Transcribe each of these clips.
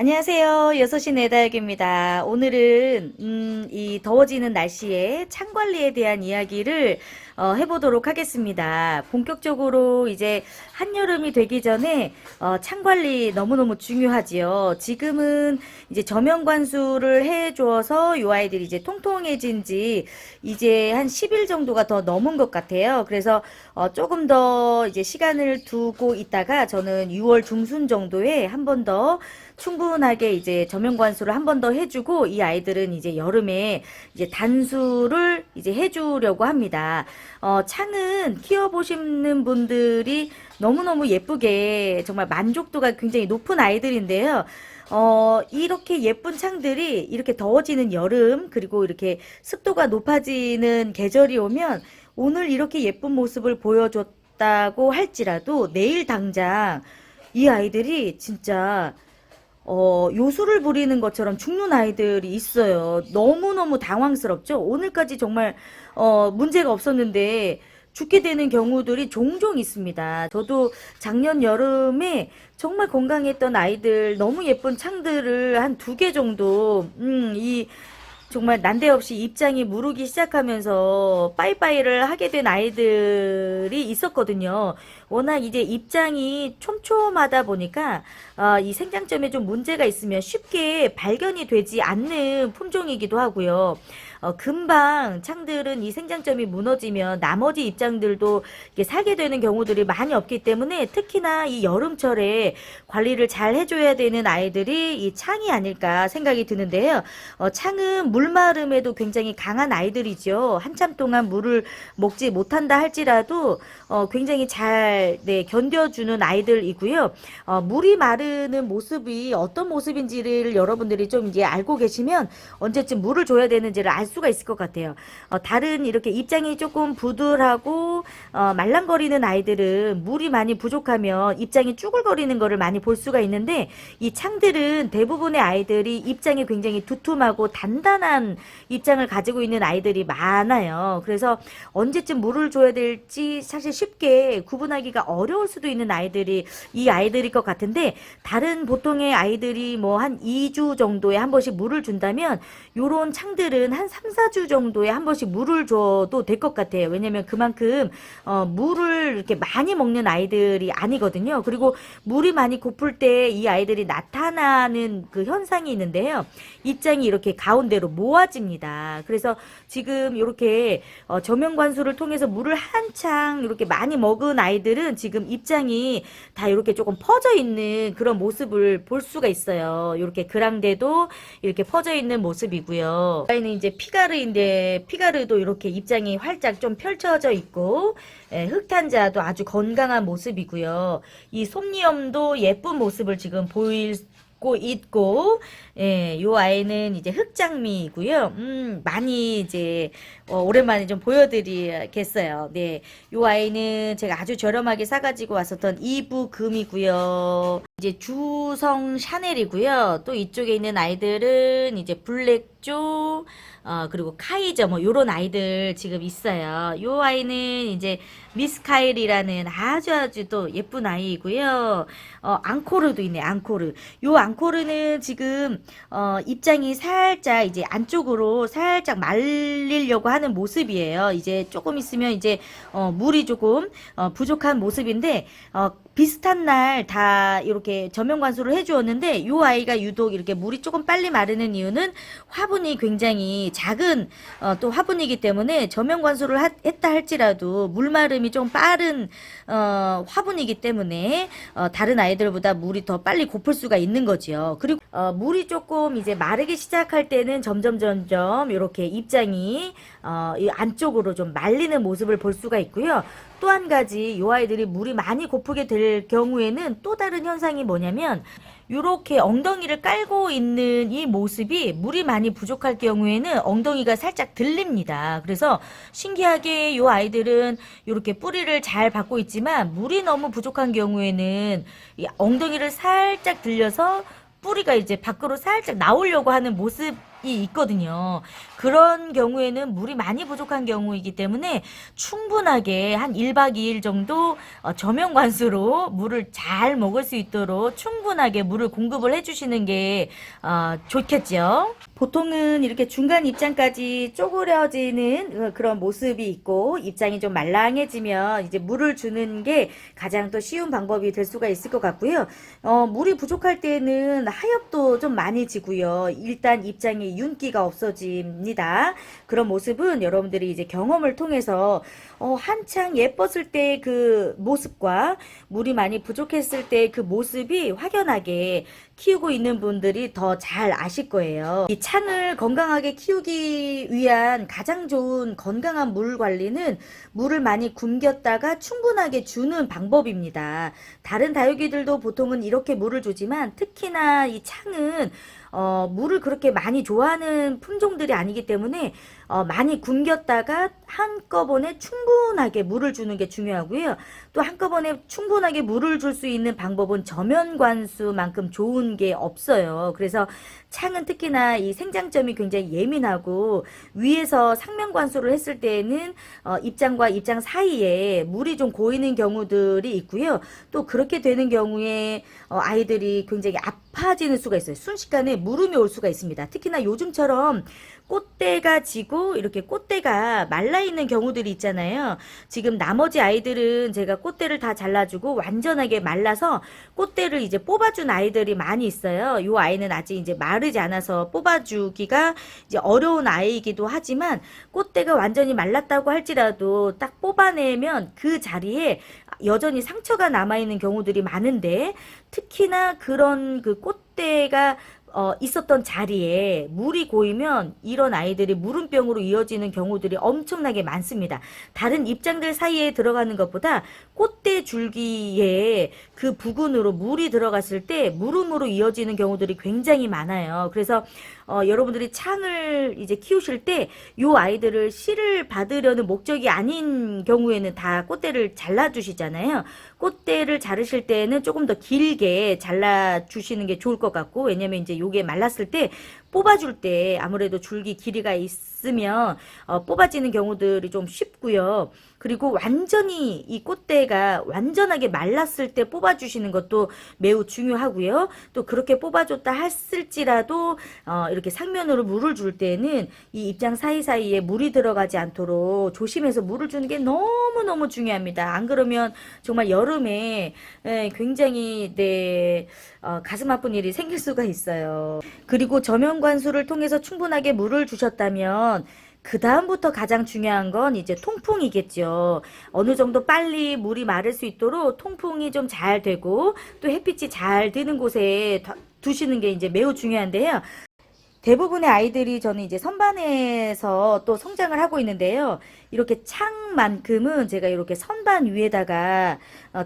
안녕하세요. 6시 내다육입니다. 오늘은 이 더워지는 날씨에 창 관리에 대한 이야기를 해보도록 하겠습니다. 본격적으로 이제 한여름이 되기 전에 창 관리 너무너무 중요하지요. 지금은 이제 저면 관수를 해줘서 요 아이들이 이제 통통해진 지 이제 한 10일 정도가 더 넘은 것 같아요. 그래서 조금 더 이제 시간을 두고 있다가 저는 6월 중순 정도에 한 번 더 충분하게 이제 저면 관수를 한 번 더 해주고 이 아이들은 이제 여름에 이제 단수를 이제 해주려고 합니다. 창은 키워보시는 분들이 너무너무 예쁘게 정말 만족도가 굉장히 높은 아이들인데요. 이렇게 예쁜 창들이 이렇게 더워지는 여름 그리고 이렇게 습도가 높아지는 계절이 오면 오늘 이렇게 예쁜 모습을 보여줬다고 할지라도 내일 당장 이 아이들이 진짜 요술을 부리는 것처럼 죽는 아이들이 있어요. 너무너무 당황스럽죠? 오늘까지 정말, 문제가 없었는데, 죽게 되는 경우들이 종종 있습니다. 저도 작년 여름에 정말 건강했던 아이들, 너무 예쁜 창들을 한 2개 정도, 정말 난데없이 입장이 무르기 시작하면서 빠이빠이를 하게 된 아이들이 있었거든요. 워낙 이제 입장이 촘촘하다 보니까 이 생장점에 좀 문제가 있으면 쉽게 발견이 되지 않는 품종이기도 하고요. 금방 창들은 이 생장점이 무너지면 나머지 입장들도 이렇게 살게 되는 경우들이 많이 없기 때문에 특히나 이 여름철에 관리를 잘 해줘야 되는 아이들이 이 창이 아닐까 생각이 드는데요. 창은 물마름에도 굉장히 강한 아이들이죠. 한참 동안 물을 먹지 못한다 할지라도 굉장히 잘 견뎌주는 아이들이고요. 물이 마르는 모습이 어떤 모습인지를 여러분들이 좀 이제 알고 계시면 언제쯤 물을 줘야 되는지를 알 수가 있을 것 같아요. 다른 이렇게 입장이 조금 부들하고 말랑거리는 아이들은 물이 많이 부족하면 입장이 쭈글거리는 거를 많이 볼 수가 있는데 이 창들은 대부분의 아이들이 입장이 굉장히 두툼하고 단단한 입장을 가지고 있는 아이들이 많아요. 그래서 언제쯤 물을 줘야 될지 사실 쉽게 구분하기가 어려울 수도 있는 아이들이 이 아이들일 것 같은데 다른 보통의 아이들이 뭐 한 2주 정도에 한 번씩 물을 준다면 요런 창들은 한 3, 4주 정도에 한 번씩 물을 줘도 될 것 같아요. 왜냐면 그만큼 물을 이렇게 많이 먹는 아이들이 아니거든요. 그리고 물이 많이 고플 때 이 아이들이 나타나는 그 현상이 있는데요. 입장이 이렇게 가운데로 모아집니다. 그래서 지금 이렇게 저면 관수를 통해서 물을 한창 이렇게 많이 먹은 아이들은 지금 입장이 다 이렇게 조금 퍼져 있는 그런 모습을 볼 수가 있어요. 이렇게 그랑데도 이렇게 퍼져 있는 모습이고요. 아이는 이제 피가르인데 피가르도 이렇게 입장이 활짝 좀 펼쳐져 있고 흑탄자도 아주 건강한 모습이고요. 이 솜니엄도 예쁜 모습을 지금 보이고 있고, 요 아이는 이제 흑장미이고요. 많이 이제, 오랜만에 좀 보여드리겠어요. 네. 요 아이는 제가 아주 저렴하게 사가지고 왔었던 이브금이고요. 이제 주성 샤넬이고요. 또 이쪽에 있는 아이들은 이제 블랙조, 그리고 카이저 뭐 요런 아이들 지금 있어요. 요 아이는 이제 미스카일이라는 아주 또 예쁜 아이이고요. 앙코르도 있네. 앙코르. 요 앙코르는 지금 입장이 살짝 이제 안쪽으로 살짝 말리려고 하는 모습이에요. 이제 조금 있으면 이제 물이 조금 부족한 모습인데 비슷한 날 다 이렇게 저면 관수를 해주었는데 요 아이가 유독 이렇게 물이 조금 빨리 마르는 이유는 화분이 굉장히 작은 또 화분이기 때문에 저면 관수를 했다 할지라도 물 마름이 좀 빠른 화분이기 때문에 다른 아이들보다 물이 더 빨리 고플 수가 있는 거죠. 그리고 물이 조금 이제 마르기 시작할 때는 점점 이렇게 입장이 이 안쪽으로 좀 말리는 모습을 볼 수가 있고요. 또 한 가지 이 아이들이 물이 많이 고프게 될 경우에는 또 다른 현상이 뭐냐면 이렇게 엉덩이를 깔고 있는 이 모습이 물이 많이 부족할 경우에는 엉덩이가 살짝 들립니다. 그래서 신기하게 이 아이들은 이렇게 뿌리를 잘 받고 있지만 물이 너무 부족한 경우에는 이 엉덩이를 살짝 들려서 뿌리가 이제 밖으로 살짝 나오려고 하는 모습 있거든요. 그런 경우에는 물이 많이 부족한 경우이기 때문에 충분하게 한 1박 2일 정도 저명관수로 물을 잘 먹을 수 있도록 충분하게 물을 공급을 해주시는 게 좋겠죠. 보통은 이렇게 중간 입장까지 쪼그려지는 그런 모습이 있고 입장이 좀 말랑해지면 이제 물을 주는 게 가장 또 쉬운 방법이 될 수가 있을 것 같고요. 물이 부족할 때는 하엽도 좀 많이 지고요. 일단 입장에 윤기가 없어집니다. 그런 모습은 여러분들이 이제 경험을 통해서 한창 예뻤을 때 그 모습과 물이 많이 부족했을 때 그 모습이 확연하게 키우고 있는 분들이 더 잘 아실 거예요. 이 창을 건강하게 키우기 위한 가장 좋은 건강한 물 관리는 물을 많이 굶겼다가 충분하게 주는 방법입니다. 다른 다육이들도 보통은 이렇게 물을 주지만 특히나 이 창은 물을 그렇게 많이 좋아하는 품종들이 아니기 때문에 많이 굶겼다가 한꺼번에 충분하게 물을 주는 게 중요하고요. 또 한꺼번에 충분하게 물을 줄 수 있는 방법은 저면관수만큼 좋은 게 없어요. 그래서 창은 특히나 이 생장점이 굉장히 예민하고 위에서 상면관수를 했을 때에는 입장과 입장 사이에 물이 좀 고이는 경우들이 있고요. 또 그렇게 되는 경우에 아이들이 굉장히 아파지는 수가 있어요. 순식간에 물음이 올 수가 있습니다. 특히나 요즘처럼 꽃대가 지고 이렇게 꽃대가 말라있는 경우들이 있잖아요. 지금 나머지 아이들은 제가 꽃대를 다 잘라주고 완전하게 말라서 꽃대를 이제 뽑아준 아이들이 많이 있어요. 요 아이는 아직 이제 마르지 않아서 뽑아주기가 이제 어려운 아이이기도 하지만 꽃대가 완전히 말랐다고 할지라도 딱 뽑아내면 그 자리에 여전히 상처가 남아있는 경우들이 많은데 특히나 그런 그 꽃대가 있었던 자리에 물이 고이면 이런 아이들이 물음병으로 이어지는 경우들이 엄청나게 많습니다. 다른 입장들 사이에 들어가는 것보다 꽃대 줄기에 그 부근으로 물이 들어갔을 때 물음으로 이어지는 경우들이 굉장히 많아요. 그래서 여러분들이 창을 이제 키우실 때 요 아이들을 씨를 받으려는 목적이 아닌 경우에는 다 꽃대를 잘라주시잖아요. 꽃대를 자르실 때는 조금 더 길게 잘라주시는 게 좋을 것 같고 왜냐면 이제 요게 말랐을 때 뽑아줄 때 아무래도 줄기 길이가 있으면 뽑아지는 경우들이 좀 쉽고요. 그리고 완전히 이 꽃대가 완전하게 말랐을 때 뽑아주시는 것도 매우 중요하고요. 또 그렇게 뽑아줬다 했을지라도 이렇게 상면으로 물을 줄 때는 이 입장 사이사이에 물이 들어가지 않도록 조심해서 물을 주는 게 너무너무 중요합니다. 안 그러면 정말 여름에 굉장히 가슴 아픈 일이 생길 수가 있어요. 그리고 저면관수를 통해서 충분하게 물을 주셨다면 그 다음부터 가장 중요한 건 이제 통풍이겠죠. 어느 정도 빨리 물이 마를 수 있도록 통풍이 좀 잘 되고 또 햇빛이 잘 드는 곳에 두시는 게 이제 매우 중요한데요. 대부분의 아이들이 저는 이제 선반에서 또 성장을 하고 있는데요. 이렇게 창만큼은 제가 이렇게 선반 위에다가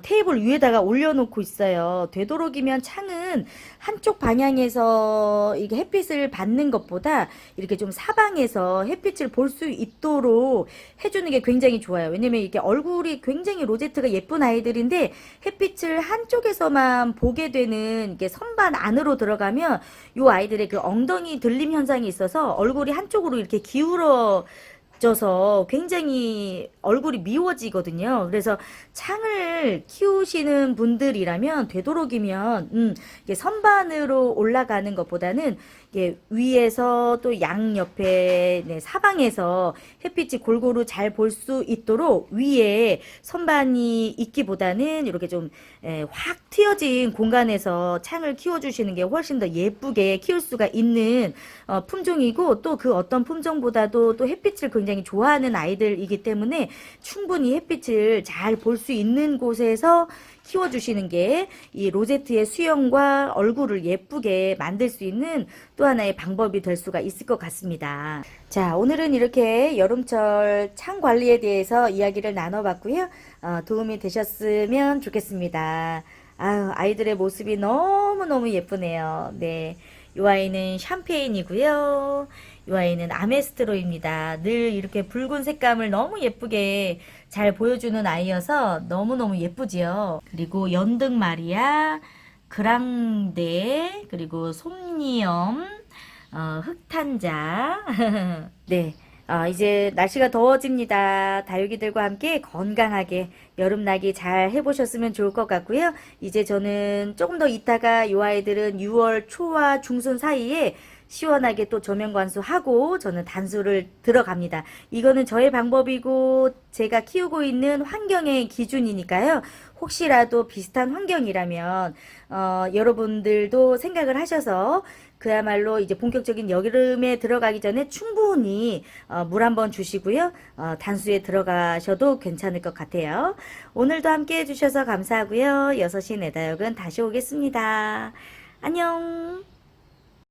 테이블 위에다가 올려놓고 있어요. 되도록이면 창은 한쪽 방향에서 이게 햇빛을 받는 것보다 이렇게 좀 사방에서 햇빛을 볼 수 있도록 해주는 게 굉장히 좋아요. 왜냐면 이게 얼굴이 굉장히 로제트가 예쁜 아이들인데 햇빛을 한쪽에서만 보게 되는 이게 선반 안으로 들어가면 요 아이들의 그 엉덩이 들림 현상이 있어서 얼굴이 한쪽으로 이렇게 기울어져서 굉장히 얼굴이 미워지거든요. 그래서 창을 키우시는 분들이라면 되도록이면 이게 선반으로 올라가는 것보다는 이게 위에서 또 양옆에 사방에서 햇빛이 골고루 잘 볼 수 있도록 위에 선반이 있기보다는 이렇게 좀 확 트여진 공간에서 창을 키워주시는 게 훨씬 더 예쁘게 키울 수가 있는 품종이고 또 그 어떤 품종보다도 또 햇빛을 굉장히 좋아하는 아이들이기 때문에 충분히 햇빛을 잘 볼 수 있는 곳에서 키워주시는 게 이 로제트의 수영과 얼굴을 예쁘게 만들 수 있는 또 하나의 방법이 될 수가 있을 것 같습니다. 자, 오늘은 이렇게 여름철 창 관리에 대해서 이야기를 나눠봤고요. 도움이 되셨으면 좋겠습니다. 아이들의 모습이 너무너무 예쁘네요. 네. 이 아이는 샴페인이고요. 이 아이는 아메스트로입니다. 늘 이렇게 붉은 색감을 너무 예쁘게 잘 보여주는 아이여서 너무너무 예쁘지요. 그리고 연등 마리아, 그랑데, 그리고 솜니엄, 흑탄자. 네. 이제 날씨가 더워집니다. 다육이들과 함께 건강하게 여름나기 잘 해보셨으면 좋을 것 같고요. 이제 저는 조금 더 있다가 요 아이들은 6월 초와 중순 사이에 시원하게 또 조명 관수하고 저는 단수를 들어갑니다. 이거는 저의 방법이고 제가 키우고 있는 환경의 기준이니까요. 혹시라도 비슷한 환경이라면 여러분들도 생각을 하셔서 그야말로 이제 본격적인 여름에 들어가기 전에 충분히 물 한번 주시고요. 단수에 들어가셔도 괜찮을 것 같아요. 오늘도 함께 해주셔서 감사하고요. 6시 내다육은 다시 오겠습니다. 안녕.